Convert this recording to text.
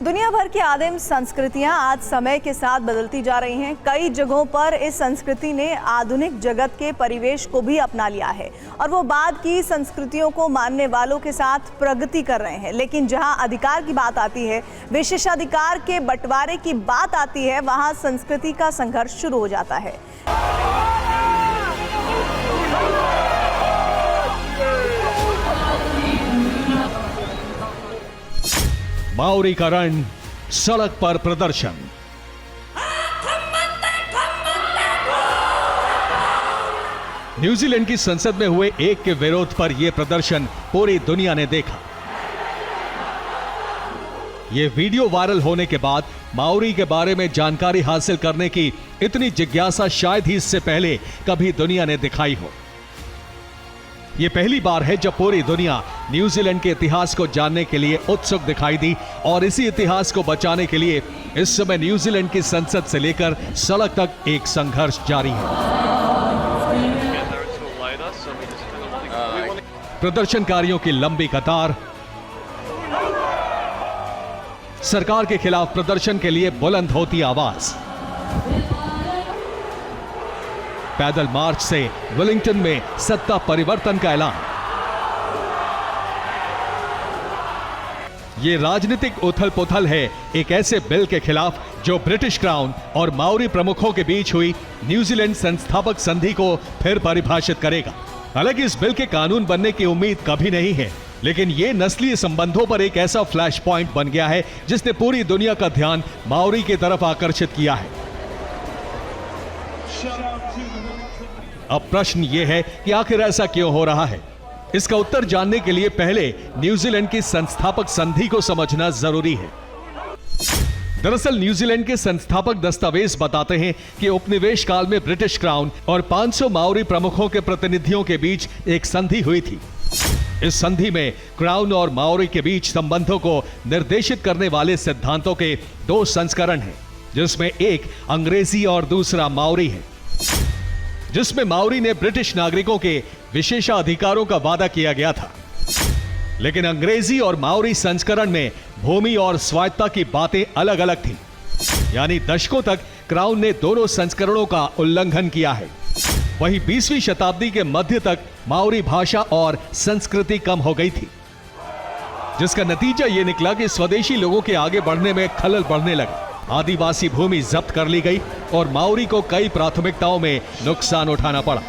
दुनिया भर की आदिम संस्कृतियां आज समय के साथ बदलती जा रही हैं। कई जगहों पर इस संस्कृति ने आधुनिक जगत के परिवेश को भी अपना लिया है और वो बाद की संस्कृतियों को मानने वालों के साथ प्रगति कर रहे हैं। लेकिन जहां अधिकार की बात आती है, विशेषाधिकार के बंटवारे की बात आती है, वहां संस्कृति का संघर्ष शुरू हो जाता है। माओरी का रण, सड़क पर प्रदर्शन। न्यूजीलैंड की संसद में हुए एक के विरोध पर यह प्रदर्शन पूरी दुनिया ने देखा। यह वीडियो वायरल होने के बाद माओरी के बारे में जानकारी हासिल करने की इतनी जिज्ञासा शायद ही इससे पहले कभी दुनिया ने दिखाई हो। यह पहली बार है जब पूरी दुनिया न्यूजीलैंड के इतिहास को जानने के लिए उत्सुक दिखाई दी और इसी इतिहास को बचाने के लिए इस समय न्यूजीलैंड की संसद से लेकर सड़क तक एक संघर्ष जारी है। प्रदर्शनकारियों की लंबी कतार, सरकार के खिलाफ प्रदर्शन के लिए बुलंद होती आवाज। पैदल मार्च से वेलिंगटन में सत्ता परिवर्तन का ऐलान। यह राजनीतिक उथल पुथल है एक ऐसे बिल के खिलाफ जो ब्रिटिश क्राउन और माओरी प्रमुखों के बीच हुई न्यूजीलैंड संस्थापक संधि को फिर परिभाषित करेगा। हालांकि इस बिल के कानून बनने की उम्मीद कभी नहीं है, लेकिन यह नस्लीय संबंधों पर एक ऐसा फ्लैश पॉइंट बन गया है जिसने पूरी दुनिया का ध्यान माओरी की तरफ आकर्षित किया है। अब प्रश्न यह है कि आखिर ऐसा क्यों हो रहा है। इसका उत्तर जानने के लिए पहले न्यूजीलैंड की संस्थापक संधि को समझना जरूरी है। दरअसल न्यूजीलैंड के संस्थापक दस्तावेज बताते हैं कि उपनिवेश काल में ब्रिटिश क्राउन और 500 माओरी प्रमुखों के प्रतिनिधियों के बीच एक संधि हुई थी। इस संधि में क्राउन और माओरी के बीच संबंधों को निर्देशित करने वाले सिद्धांतों के दो संस्करण हैं, जिसमें एक अंग्रेजी और दूसरा माओरी है। जिसमें माओरी ने ब्रिटिश नागरिकों के विशेषाधिकारों का वादा किया गया था, लेकिन अंग्रेजी और माओरी संस्करण में भूमि और स्वायत्तता की बातें अलग अलग थीं। यानी दशकों तक क्राउन ने दोनों संस्करणों का उल्लंघन किया है। वहीं 20वीं शताब्दी के मध्य तक माओरी भाषा और संस्कृति कम हो गई थी, जिसका नतीजा यह निकला कि स्वदेशी लोगों के आगे बढ़ने में खलल बढ़ने लगा। आदिवासी भूमि जब्त कर ली गई और माओरी को कई प्राथमिकताओं में नुकसान उठाना पड़ा।